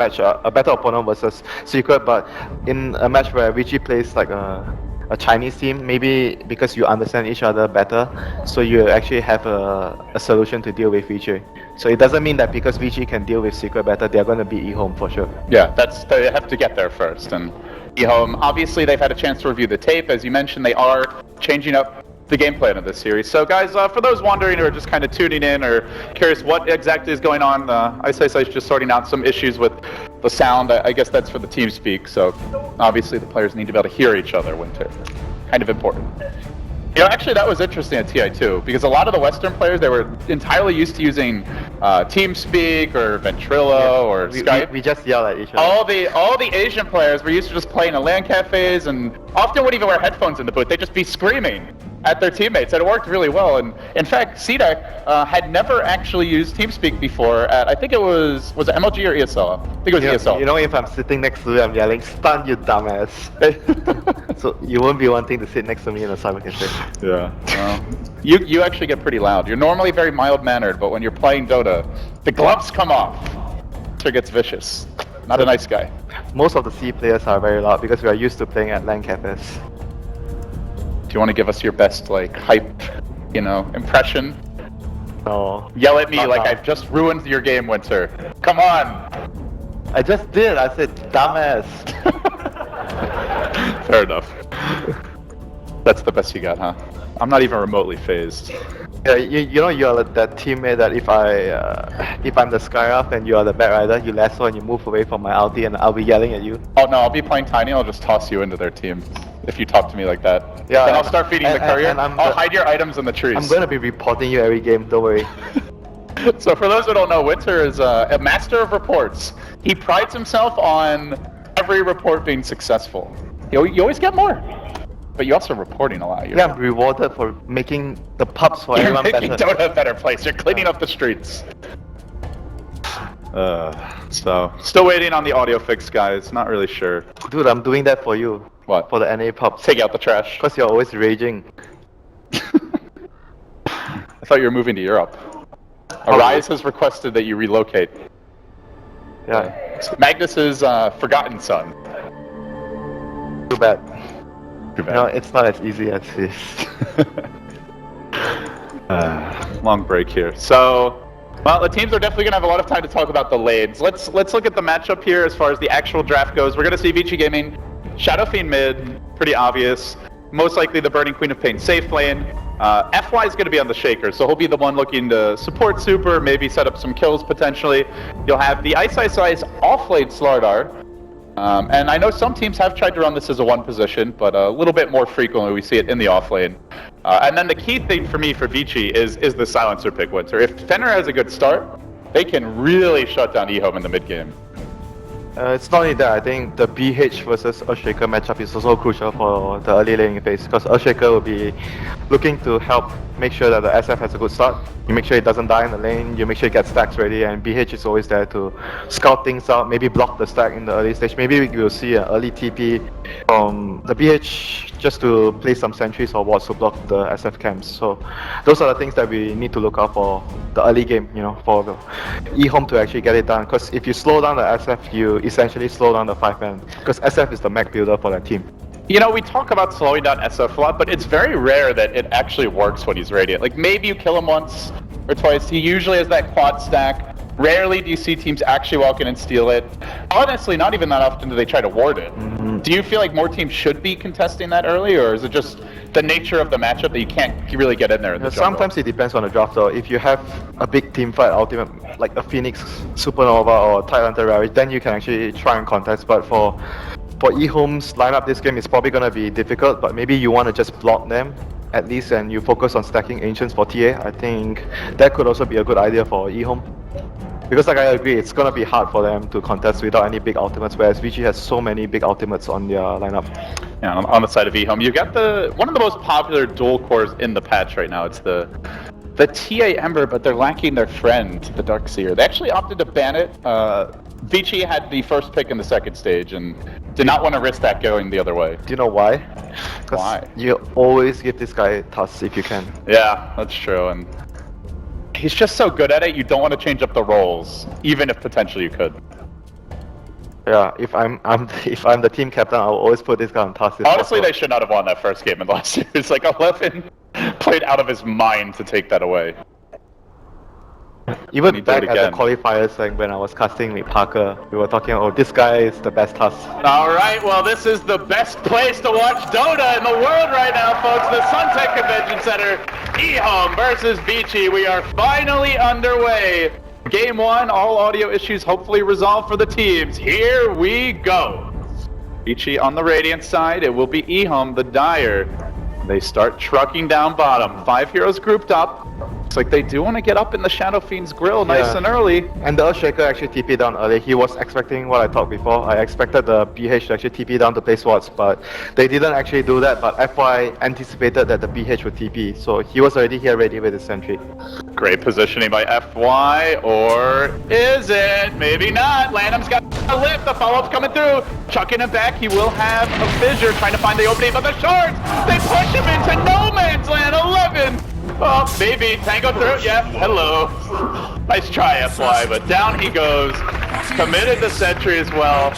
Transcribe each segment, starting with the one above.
match, a better opponent versus Secret, but in a match where Vici plays like a Chinese team, maybe because you understand each other better, so you actually have a solution to deal with Vici. So it doesn't mean that because Vici can deal with Secret better, they're going to beat EHOME for sure. Yeah, they have to get there first. And EHOME, obviously they've had a chance to review the tape. As you mentioned, they are changing up the game plan of this series. So guys, for those wondering or just kind of tuning in or curious what exactly is going on, ISIS is just sorting out some issues with the sound. I guess that's for the team speak. So obviously the players need to be able to hear each other, Winter. Kind of important. You know, actually that was interesting at TI2 because a lot of the Western players, they were entirely used to using TeamSpeak or Ventrilo or Skype. We just yell at each other. All the Asian players were used to just playing in LAN cafes and often wouldn't even wear headphones in the booth. They'd just be screaming at their teammates, and it worked really well. And in fact, CDEC had never actually used TeamSpeak before at, I think it was it MLG or ESL? I think it was ESL. You know, if I'm sitting next to you, I'm yelling, "Stun, you dumbass!" So you won't be wanting to sit next to me in a cyber cafe. Yeah. You actually get pretty loud. You're normally very mild-mannered, but when you're playing Dota, the gloves come off. It gets vicious. Not a nice guy. Most of the C players are very loud because we are used to playing at LAN cafes. Do you want to give us your best, like, hype, impression? No. Yell at me like I've just ruined your game, Winter. Come on! I just did. I said, "Dumbass." Fair enough. That's the best you got, huh? I'm not even remotely phased. Yeah, you know you're that teammate that if I'm the Skyraf and you are the Batrider, you lasso and you move away from my ulti and I'll be yelling at you. Oh no, I'll be playing Tiny and I'll just toss you into their team if you talk to me like that. Yeah, then I'll start feeding the courier. I'll hide your items in the trees. I'm gonna be reporting you every game, don't worry. So for those who don't know, Winter is a master of reports. He prides himself on every report being successful. You always get more. But you're also reporting a lot. Yeah, I'm rewarded for making the pubs for everyone better. You're making Dota a better place. You're cleaning up the streets. So, still waiting on the audio fix, guys. Not really sure. Dude, I'm doing that for you. What? For the NA pubs. Take out the trash. Because you're always raging. I thought you were moving to Europe. Arise has requested that you relocate. Yeah. Magnus's forgotten son. Too bad. Too bad. No, it's not as easy as this. Long break here. So, well, the teams are definitely going to have a lot of time to talk about the lanes. Let's look at the matchup here as far as the actual draft goes. We're going to see Vici Gaming, Shadow Fiend mid, pretty obvious. Most likely the Burning Queen of Pain safe lane. FY is going to be on the Shaker, so he'll be the one looking to support Super, maybe set up some kills potentially. You'll have the Ice off-lane Slardar. And I know some teams have tried to run this as a one position, but a little bit more frequently we see it in the off lane. And then the key thing for me for Vici is the silencer pick, Winter. If Fenrir has a good start, they can really shut down EHOME in the mid game. It's not only that, I think the BH versus Earthshaker matchup is also crucial for the early laning phase, because Earthshaker will be looking to help make sure that the SF has a good start. You make sure it doesn't die in the lane, you make sure it gets stacks ready, and BH is always there to scout things out, maybe block the stack in the early stage. Maybe we'll see an early TP from the BH just to place some sentries or wards to block the SF camps. So those are the things that we need to look out for the early game, for the EHOME to actually get it done. Because if you slow down the SF, you essentially slow down the 5-man, because SF is the mech builder for that team. We talk about slowing down SF a lot, but it's very rare that it actually works when he's Radiant. Like, maybe you kill him once or twice. He usually has that quad stack. Rarely do you see teams actually walk in and steal it. Honestly, not even that often do they try to ward it. Do you feel like more teams should be contesting that early, or is it just the nature of the matchup that you can't really get in there in the jungle? Sometimes it depends on the draft though. If you have a big team fight ultimate, like a Phoenix Supernova or Tidehunter Ravage, then you can actually try and contest. But for EHOME's lineup this game, it's probably going to be difficult, but maybe you want to just block them at least and you focus on stacking Ancients for TA. I think that could also be a good idea for EHOME. Because like I agree, it's going to be hard for them to contest without any big ultimates, whereas Vici has so many big ultimates on their lineup. Yeah, on the side of EHOME, you've got one of the most popular dual cores in the patch right now. It's the TA Ember, but they're lacking their friend, the Darkseer. They actually opted to ban it. Vici had the first pick in the second stage and did not want to risk that going the other way. Do you know why? Why? You always give this guy tasks if you can. Yeah, that's true. And he's just so good at it, you don't want to change up the roles, even if potentially you could. Yeah, if I'm if I'm the team captain, I'll always put this guy on task. if Honestly, possible. they should not have won that first game in last year. It's like 11 played out of his mind to take that away. Even Need to back do it at the again. qualifiers, like when I was casting with Parker, we were talking, oh, this guy is the best task. All right, well, this is the best place to watch Dota in the world right now, folks. The Suntec Convention Center, EHOME versus Vici. We are finally underway. Game 1, all audio issues hopefully resolved for the teams. Here we go. Vici on the Radiant side, it will be EHOME, the Dire. They start trucking down bottom. 5 heroes grouped up. Looks like they do want to get up in the Shadow Fiend's grill nice Yeah. and early. And the Earthshaker actually TP down early. He was expecting what I talked before. I expected the BH to actually TP down to play swords, but they didn't actually do that. But FY anticipated that the BH would TP, so he was already here ready with his sentry. Great positioning by FY, or is it? Maybe not. Lanham's got a lift. The follow-up's coming through. Chucking him back. He will have a fissure trying to find the opening, but the shards, they push him into no man's land. 11. Oh, maybe. Tango through. Yeah. Hello. Nice try, FY, but down he goes. Committed the sentry as well.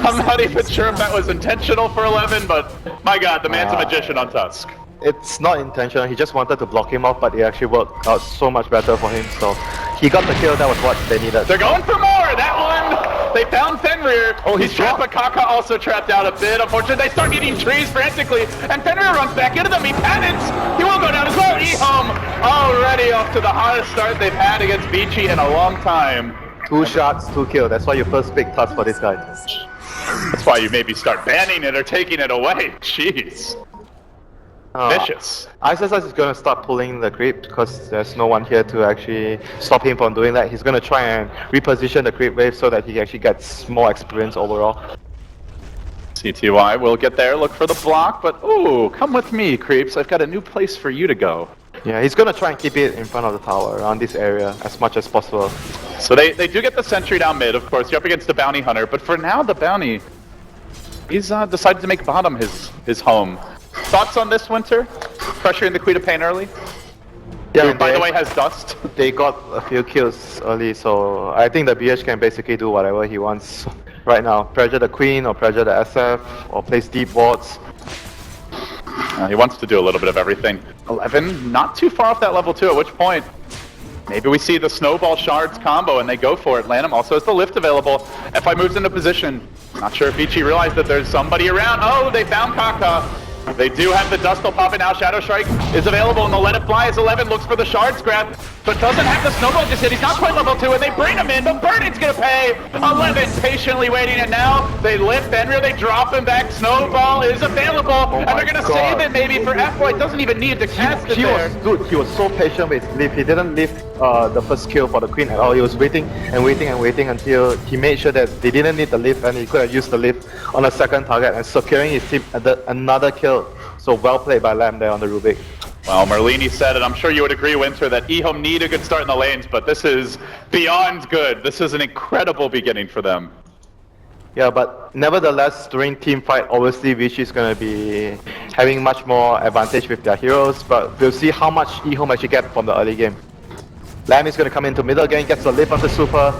I'm not even sure if that was intentional for 11, but my god, the man's a magician on Tusk. It's not intentional. He just wanted to block him off, but it actually worked out so much better for him. So he got the kill. That was what they needed. They're going for more! That one! They found Fenrir. Oh, he's trapped, but Kaka also trapped out a bit. Unfortunately, they start getting trees frantically, and Fenrir runs back into them. He panics! He will go down as well. EHOME already off to the hottest start they've had against Vici in a long time. 2 shots, 2 kills. That's why you first pick task for this guy. That's why you maybe start banning it or taking it away. Jeez. Vicious. ISSS is going to start pulling the creep because there's no one here to actually stop him from doing that. He's going to try and reposition the creep wave so that he actually gets more experience overall. CTY will get there, look for the block, but ooh, come with me, creeps. I've got a new place for you to go. Yeah, he's going to try and keep it in front of the tower around this area as much as possible. So they do get the sentry down mid, of course. You're up against the bounty hunter, but for now, the bounty, he's decided to make bottom his home. Thoughts on this, Winter? Pressuring the Queen of Pain early? Yeah, Who, by the way, has dust. They got a few kills early, so I think the BH can basically do whatever he wants right now. Pressure the Queen or pressure the SF or place deep wards. He wants to do a little bit of everything. 11, not too far off that level 2, at which point maybe we see the snowball shards combo and they go for it. Lanham also has the lift available. FI moves into position. Not sure if Vici realized that there's somebody around. Oh, they found Kaka. They do have the Dustle popping now. Shadow Strike is available and they'll let it fly as 11 looks for the shards grab, but doesn't have the snowball just yet. He's not quite level 2 and they bring him in, but Burnet's gonna pay. 11 patiently waiting and now they lift Fenrir, they drop him back. Snowball is available and they're gonna save it maybe for FY. Doesn't even need to cast it He there. was good. He was so patient with his lift. He didn't lift the first kill for the Queen at all. He was waiting and waiting and waiting until he made sure that they didn't need the lift and he could have used the lift on a second target and securing his team another kill. So well played by Lamb there on the Rubik. Well, Merlini said it. I'm sure you would agree, Winter, that EHOME need a good start in the lanes, but this is beyond good. This is an incredible beginning for them. Yeah, but nevertheless, during team fight, obviously Vici is going to be having much more advantage with their heroes, but we'll see how much EHOME actually get from the early game. Lamb is going to come into middle again, gets a lift on the super.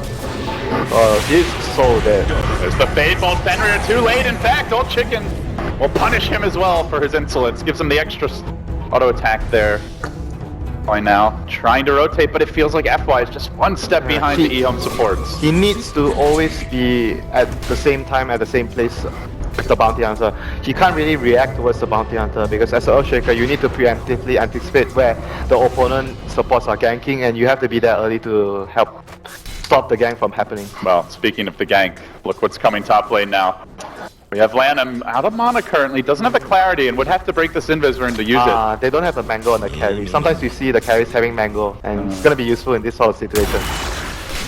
He's so dead. There's the Fade Bolt. Fenrir too late, in fact. Old Chicken will punish him as well for his insolence. Gives him the extra auto attack there. By now, trying to rotate, but it feels like FY is just one step behind the EHOME supports. He needs to always be at the same time, at the same place with the Bounty Hunter. He can't really react towards the Bounty Hunter because as an Earthshaker, you need to preemptively anticipate where the opponent supports are ganking and you have to be there early to help stop the gank from happening. Well, speaking of the gank, look what's coming top lane now. We have Lanham out of mana currently, doesn't have the clarity and would have to break this invis ring to use it. They don't have the mango on the carry. Sometimes you see the carries having mango and it's going to be useful in this sort of situation.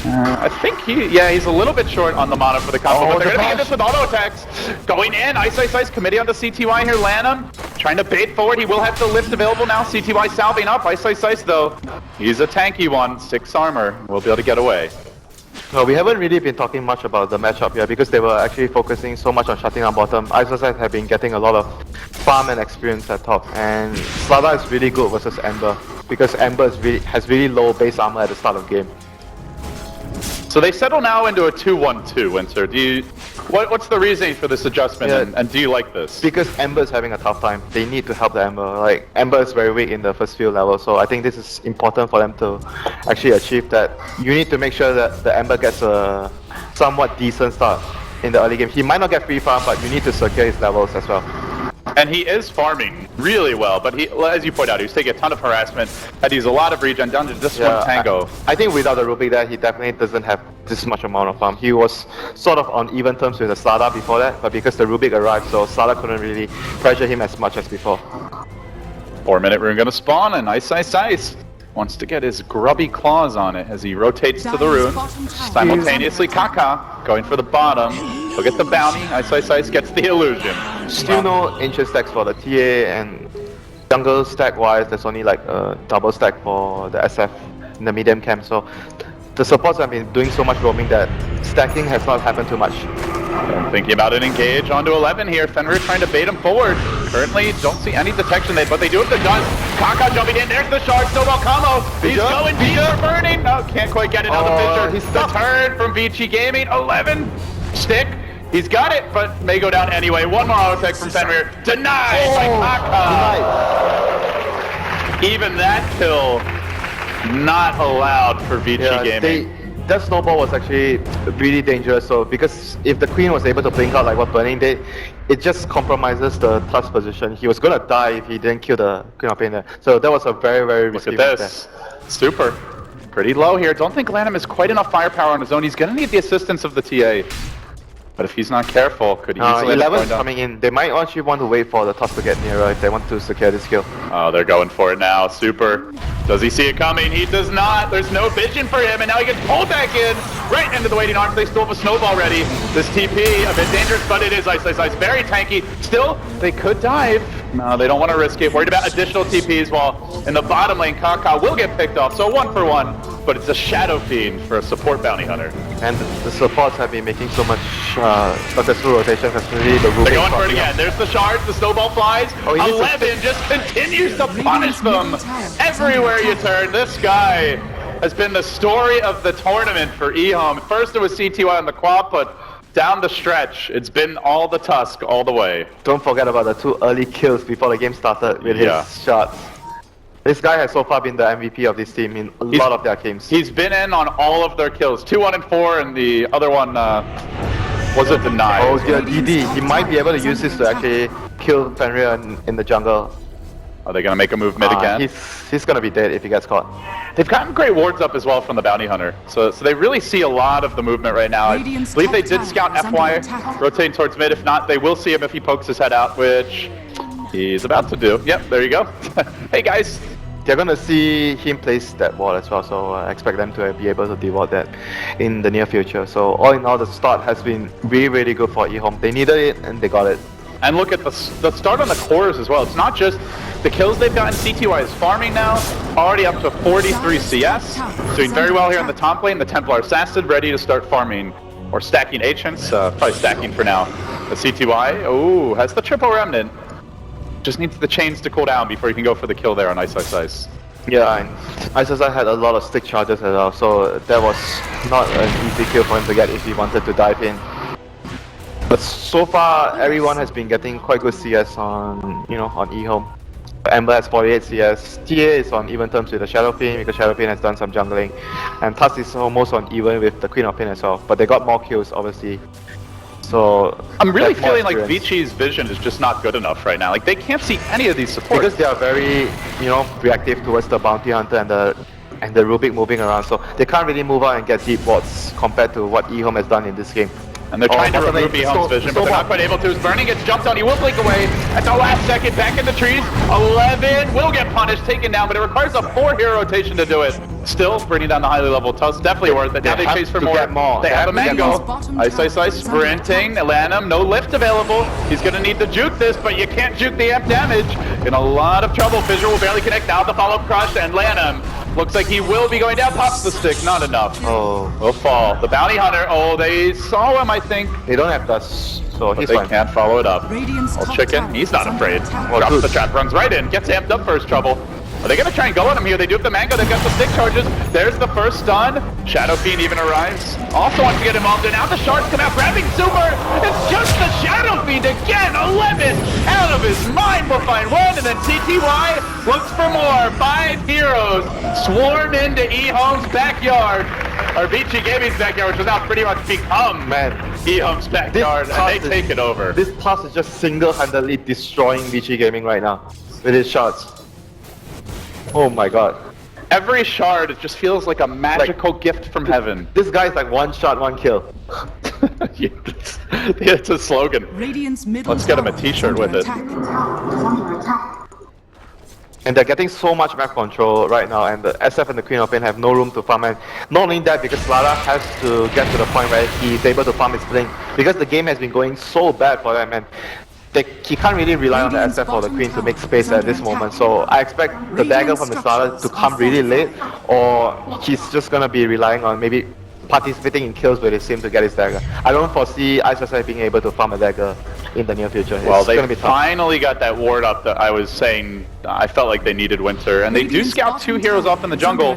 I think he's a little bit short on the mana for the combo, but they're going to be in this with auto attacks. Going in, Ice committee on the CTY here, Lanham. Trying to bait forward, he will have the lift available now. CTY salving up, Ice though. He's a tanky one, 6 armor, will be able to get away. No, we haven't really been talking much about the matchup here because they were actually focusing so much on shutting down bottom. ISSS have been getting a lot of farm and experience at top, and Slada is really good versus Ember because Ember has really low base armor at the start of the game. So they settle now into a 2-1-2, Winter. What's the reasoning for this adjustment, and do you like this? Because Ember is having a tough time. They need to help the Ember. Like, Ember is very weak in the first few levels, so I think this is important for them to actually achieve that. You need to make sure that the Ember gets a somewhat decent start in the early game. He might not get free farm, but you need to secure his levels as well. And he is farming really well, but he, as you point out, he's taking a ton of harassment, had to use a lot of regen down to just one tango. I think without the Rubik there, he definitely doesn't have this much amount of farm. He was sort of on even terms with the Slada before that, but because the Rubik arrived, so Slada couldn't really pressure him as much as before. 4-minute rune gonna spawn, and Ice wants to get his grubby claws on it as he rotates to the rune. Simultaneously, Kaka going for the bottom. He'll get the bounty. Ice gets the illusion. Still no ancient stacks for the TA, and jungle stack wise, there's only like a double stack for the SF in the medium camp. So the supports have been doing so much roaming that stacking has not happened too much. And thinking about an engage onto 11 here. Fenrir trying to bait him forward. Currently, don't see any detection there, but they do have the dust. Kaka jumping in. There's the shard. Snowball combo. He's going deep for burning. No, can't quite get it out of the Fissure. The turn from Vici Gaming. 11 stick. He's got it, but may go down anyway. One more auto attack from Fenrir. Denied by Kaka. Even that kill not allowed for Vici Gaming. That snowball was actually really dangerous, so because if the queen was able to blink out like what Burning did, it just compromises the Tusk position. He was gonna die if he didn't kill the Queen of Pain there. So that was a very, very risky. Look at this. Super. Pretty low here. Don't think Lanham has quite enough firepower on his own. He's gonna need the assistance of the TA. But if he's not careful, could he easily 11's coming in. They might actually want to wait for the Tusk to get nearer if they want to secure this kill. Oh, they're going for it now. Super. Does he see it coming? He does not. There's no vision for him, and now he gets pulled back in right into the waiting arms. They still have a snowball ready. This TP, a bit dangerous, but it is Ice. Very tanky. Still, they could dive. No, they don't want to risk it. Worried about additional TPs while in the bottom lane, Kaka will get picked off. So 1-for-1, but it's a Shadow Fiend for a support bounty hunter. And the supports have been making so much successful rotations, especially the Rubik. They're going for it again. There's the shards, the snowball flies. 11 just continues to punish them everywhere you turn. This guy has been the story of the tournament for EHOME. First it was CTY on the quad, but down the stretch, it's been all the Tusk all the way. Don't forget about the 2 early kills before the game started with his shots. This guy has so far been the MVP of this team in a lot of their games. He's been in on all of their kills. 2, 1, and 4, and the other one was it denied? Oh, yeah, DD. He might be able to use this to actually kill Fenrir in the jungle. Are they going to make a move mid again? He's going to be dead if he gets caught. They've gotten great wards up as well from the Bounty Hunter. So they really see a lot of the movement right now. I believe they did scout FY, rotating towards mid. If not, they will see him if he pokes his head out, which he's about to do. Yep, there you go. Hey guys. They're going to see him place that wall as well, so I expect them to be able to devote that in the near future. So all in all, the start has been really, really good for EHOME. They needed it and they got it. And look at the start on the cores as well. It's not just the kills they've gotten. CTY is farming now, already up to 43 CS. Doing very well here in the top lane. The Templar Assassin ready to start farming or stacking Ancients. Probably stacking for now. The CTY, oh, has the triple remnant. Just needs the chains to cool down before you can go for the kill there on Ice. Yeah, and Ice had a lot of stick charges as well, so that was not an easy kill for him to get if he wanted to dive in. But so far, everyone has been getting quite good CS on, on EHOME. Ember has 48 CS, TA is on even terms with the Shadow Fiend because Shadow Fiend has done some jungling, and Tusk is almost on even with the Queen of Pain as well, but they got more kills obviously. So I'm really feeling like Vici's vision is just not good enough right now. Like they can't see any of these supports. Because they are very, reactive towards the Bounty Hunter and the Rubik moving around, so they can't really move out and get deep wards compared to what EHOME has done in this game. And they're trying to remove EHOME's vision, but they're not quite able to. As Burning gets jumped on, he will blink away. At the last second, back in the trees. 11 will get punished, taken down, but it requires a 4-hero rotation to do it. Still bringing down the highly level Tusk. Definitely worth it. Now they chase for more. They have a mango. Ice sprinting. Lanham, no lift available. He's going to need to juke this, but you can't juke the amp damage. In a lot of trouble. Fissure will barely connect. Now the follow-up crush, and Lanham looks like he will be going down. Pops the stick, not enough. Oh. Will fall. The Bounty Hunter, they saw him, I think. They don't have dust, so he's fine. They can't follow it up. Chicken, he's not afraid. Drops the trap, runs right in, gets amped up for his trouble. Are they gonna try and go on him here? They do have the Mango, they've got the stick charges. There's the first stun. Shadow Fiend even arrives. Also wants to get involved, and now the shards come out, grabbing Super. It's just the Shadow Fiend again. 11 out of his mind will find one, and then CTY looks for more. 5 heroes swarm into EHOME's backyard. Or Vici Gaming's backyard, which has now pretty much become EHOME's backyard, and they take it over. This pass is just single-handedly destroying Vici Gaming right now with his shots. Oh my god. Every shard, it just feels like a magical gift from heaven. This guy's like one shot, one kill. It's a slogan. Let's get him a t-shirt with it. And they're getting so much map control right now, and the SF and the Queen of Pain have no room to farm. And not only that, because Lara has to get to the point where he's able to farm his blink, because the game has been going so bad for them, and he can't really rely on the SF or the Queen to make space at this moment. So I expect the dagger from the Lara to come really late, or he's just gonna be relying on maybe participating in kills where they seem to get his dagger. I don't foresee ISSI being able to farm a dagger in the near future. Well, they finally got that ward up that I was saying I felt like they needed Winter. And they do scout 2 heroes off in the jungle,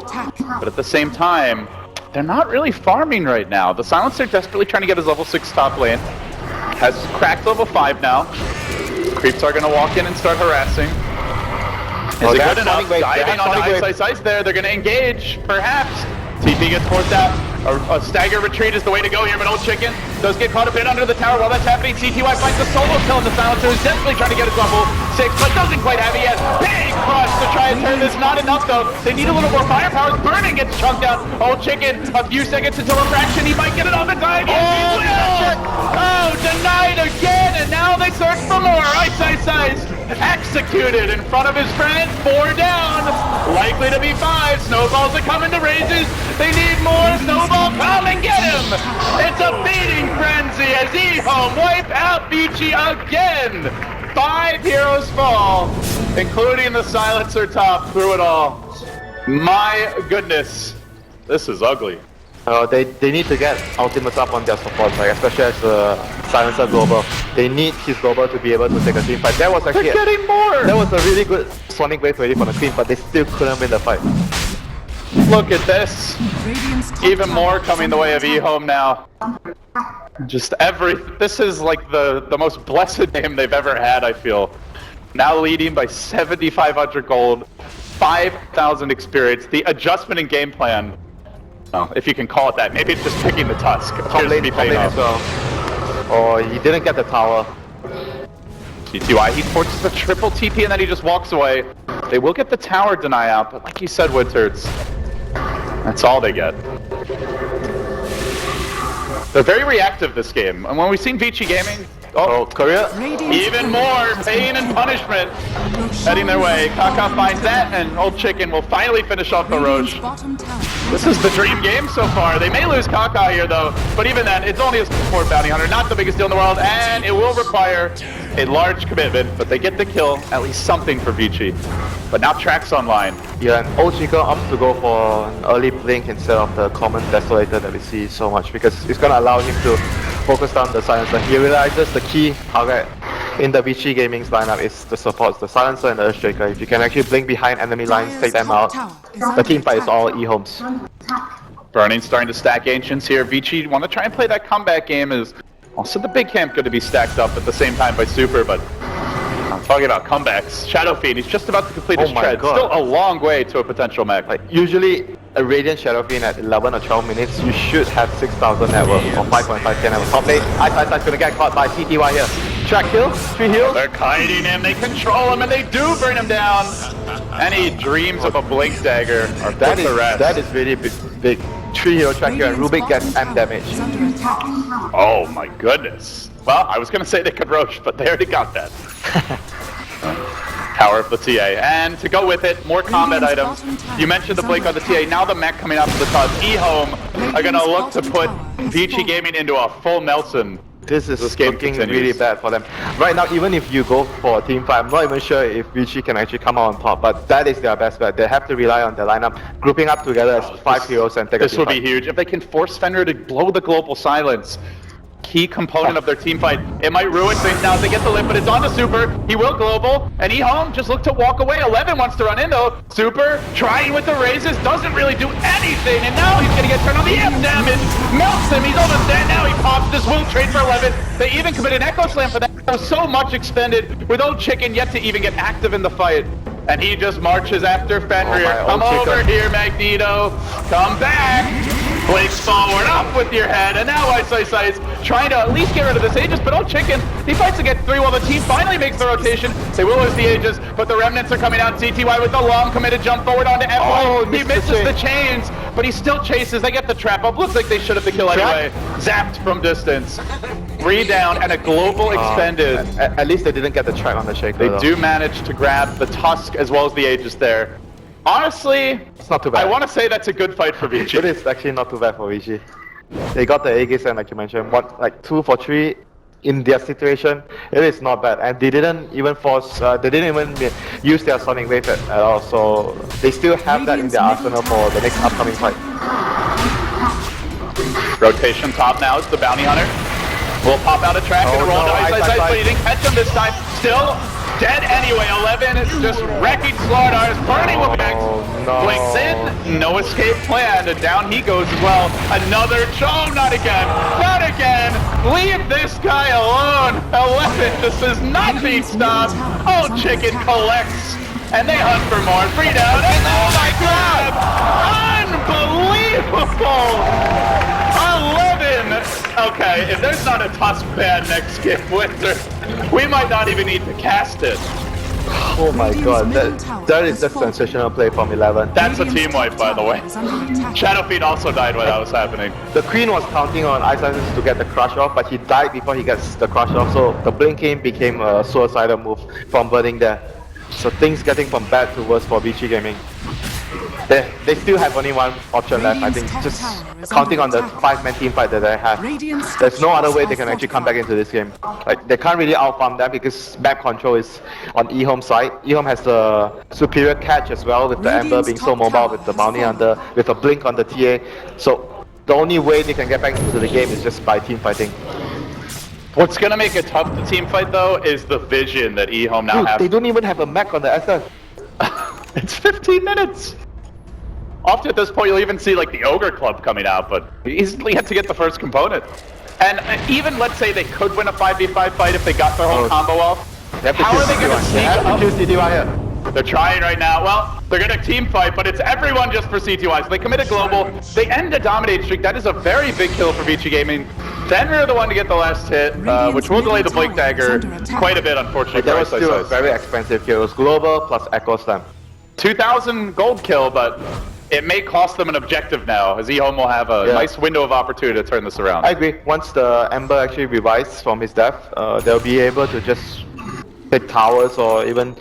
but at the same time, they're not really farming right now. The Silencer desperately trying to get his level 6 top lane. Has cracked level 5 now. Creeps are going to walk in and start harassing. Is it good enough? Diving on the ice there. They're going to engage, perhaps. TP gets forced out. A stagger retreat is the way to go here, but Old Chicken does get caught a bit under the tower. While that's happening, CTY finds the solo kill, and the Silencer is desperately trying to get his level 6, but doesn't quite have it yet. Big crush to try and turn this. Not enough, though. They need a little more firepower. Burning gets chunked out. Old Chicken, a few seconds until refraction. He might get it off in time. Oh, denied again, and now they search for more. Ice. Executed in front of his friend. 4 down. Likely to be 5. Snowballs are coming to raises. They need more. Snowball, come and get him. It's a feeding frenzy as EHOME wipe out Vici again. 5 heroes fall, including the Silencer top through it all. My goodness, this is ugly. They need to get ultimates up on their support, like especially as the Silencer Global. They need his Global to be able to take a team fight. That was actually getting more. That was a really good Sonic Wave ready for the Queen, but they still couldn't win the fight. Look at this. Even more coming the way of EHOME now. Just this is like the most blessed game they've ever had, I feel. Now leading by 7,500 gold, 5,000 experience. The adjustment in game plan, if you can call it that. Maybe it's just picking the Tusk. Top lane as well. Oh, he didn't get the tower. CTY, he forces the triple TP and then he just walks away. They will get the tower deny out, but like you said, Winters, that's all they get. They're very reactive this game, and when we've seen Vici Gaming, Korea, even more pain and punishment heading their way. Kaka finds that, and Old Chicken will finally finish off the Roche. This is the dream game so far. They may lose Kaka here though, but even then, it's only a support bounty hunter, not the biggest deal in the world, and it will require a large commitment, but they get the kill, at least something for Vici. But now Track's online. Yeah, and Old Chicken opts to go for an early blink instead of the common Desolator that we see so much, because it's going to allow him to focus down the Silencer. He realizes the key target in the Vici Gaming's lineup is the supports, the Silencer and the Earthshaker. If you can actually blink behind enemy lines, take them out, the team fight is all EHOME's. Burning starting to stack Ancients here. Vici want to try and play that comeback game. Is also the big camp going to be stacked up at the same time by Super, but I'm talking about comebacks. Shadow Fiend, he's just about to complete his tread. Still a long way to a potential mech. Like, usually a Radiant Shadow Fiend at 11 or 12 minutes, you should have 6,000 net worth or 5.5k net worth. Top lane, Ice gonna get caught by CTY here. Track kill, 3 heals. They're kiting him, they control him, and they do bring him down. And he dreams of a Blink Dagger. That is really big. 3 hero track here, and Rubik gets M damage. Oh my goodness. Well, I was gonna say they could Roche, but they already got that. Power of the TA. And to go with it, more combat items. You mentioned the Blink on the TA, now the mech coming out to the top. EHOME are gonna look to put Vici Gaming into a full Nelson. This is looking really bad for them. Right now, even if you go for a team fight, I'm not even sure if Vici can actually come out on top, but that is their best bet. They have to rely on their lineup, grouping up together as 5 heroes and take a team fight. This will be huge. If they can force Fenrir to blow the global silence, key component of their team fight. It might ruin things now as they get the lift, but it's on to Super. He will global, and EHOME just look to walk away. 11 wants to run in though. Super trying with the raises, doesn't really do anything, and now he's gonna get turned on. The imp damage melts him. He's almost dead now. He pops this will trade for 11. They even committed an Echo Slam for that. There was so much expended with Old Chicken yet to even get active in the fight. And he just marches after Fenrir. Come over here, Magneto. Come back. Blinks forward, up with your head. And now Ice trying to at least get rid of this Aegis, but Old Chicken, he fights to get 3 while the team finally makes the rotation. They will lose the Aegis, but the remnants are coming out. CTY with the long committed jump forward onto F1. He misses the chains, but he still chases. They get the trap up. Looks like they should have the kill anyway. Zapped from distance. 3 down and a global expended. At least they didn't get the track on the Shaker. They do manage to grab the Tusk as well as the Aegis there. Honestly, it's not too bad. I want to say that's a good fight for Vici. It is actually not too bad for Vici. They got the Aegis and like you mentioned, like 2 for 3 in their situation. It is not bad, and they didn't even force. They didn't even use their Sonic Wave at all. So they still have that in their arsenal for the next upcoming fight. Rotation top now is the Bounty Hunter. Will pop out a track and a roll to Ice, but he didn't catch him this time. Still dead anyway. 11 is just wrecking Slardars, burning with X. Blinks in, no escape plan, and down he goes as well. Another, oh, not again, not again. Leave this guy alone. 11, this is not being stopped. Old Chicken collects, and they hunt for more. 3 down, and oh my god, unbelievable. 11! Okay, if there's not a Tusk ban next game winter, we might not even need to cast it. Oh my god, that is a sensational play from 11. That's a team wipe, by the way. Shadowfiend also died when that was happening. The Queen was counting on Ice to get the crush off, but he died before he gets the crush off, so the blinking became a suicidal move from burning there. So things getting from bad to worse for Vici Gaming. They still have only one option left, I think, just counting on the 5-man team fight that they have. There's no other way they can actually come back into this game. Like, they can't really outfarm them because map control is on EHOME's side. EHOME has the superior catch as well, with the Ember being so mobile, with the Bounty Hunter, with a blink on the TA. So the only way they can get back into the game is just by team fighting. What's gonna make it tough to team fight though is the vision that EHOME now has. They don't even have a mech on the SF. It's 15 minutes! Often at this point you'll even see like the Ogre Club coming out, but easily had to get the first component. And even let's say they could win a 5v5 fight if they got their whole combo off. How are they gonna sneak up? They're trying right now. Well, they're gonna team fight, but it's everyone just for CTY. So they commit a global. They end a dominate streak. That is a very big kill for Vici Gaming. Fenrir are the one to get the last hit, which will delay the Blink Dagger quite a bit, unfortunately. But that was still a very expensive kill. It was global plus Echo Slam. 2,000 gold kill, but it may cost them an objective now, as EHOME will have a nice window of opportunity to turn this around. I agree. Once the Ember actually revives from his death, they'll be able to just take towers or even...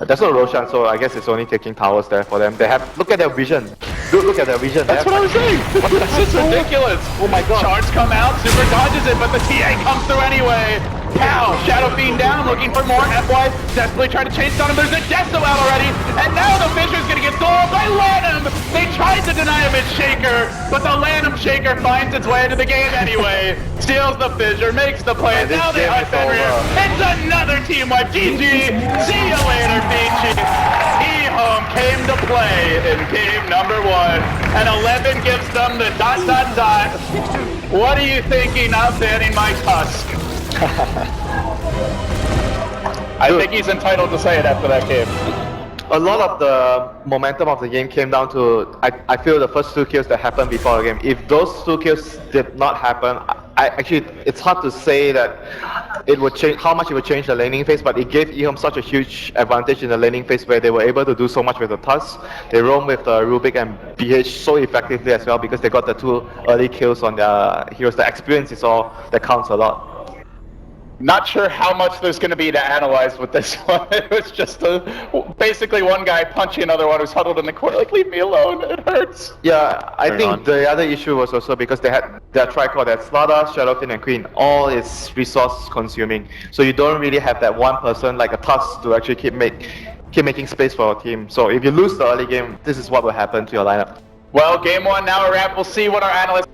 there's no Roshan, so I guess it's only taking towers there for them. They have... Look at their vision. Look at their vision. That's what I was saying. This is ridiculous. Oh my god. Charge come out, Super dodges it, but the TA comes through anyway. Pow! Shadowfiend down, looking for more. FY desperately trying to chase down him. There's a Deso out already, and now the Fisher's gonna get stolen by Lanham. They tried to deny him his Shaker, but the Lanham Shaker finds its way into the game anyway. Steals the Fissure, makes the play, and now they hunt Fenrir. It's another team wipe. GG! See you later, Vici. EHOME came to play in game number 1, and 11 gives them the ... What are you thinking of banning my Tusk? I think he's entitled to say it after that game. A lot of the momentum of the game came down to, I feel, the first 2 kills that happened before the game. If those 2 kills did not happen, it's hard to say that it would change, how much it would change the laning phase, but it gave EHOME such a huge advantage in the laning phase where they were able to do so much with the Tusk. They roam with Rubik and BH so effectively as well because they got the 2 early kills on their heroes. The experience is all that counts a lot. Not sure how much there's going to be to analyze with this one. It was just basically one guy punching another one who's huddled in the corner, like, leave me alone, it hurts. Yeah, I think the other issue was also because they had their tricore, that Slaughter, Shadowfiend, and Queen, all is resource consuming. So you don't really have that one person like a Tusk to actually keep making space for your team. So if you lose the early game, this is what will happen to your lineup. Well, game 1 now a wrap. We'll see what our analysts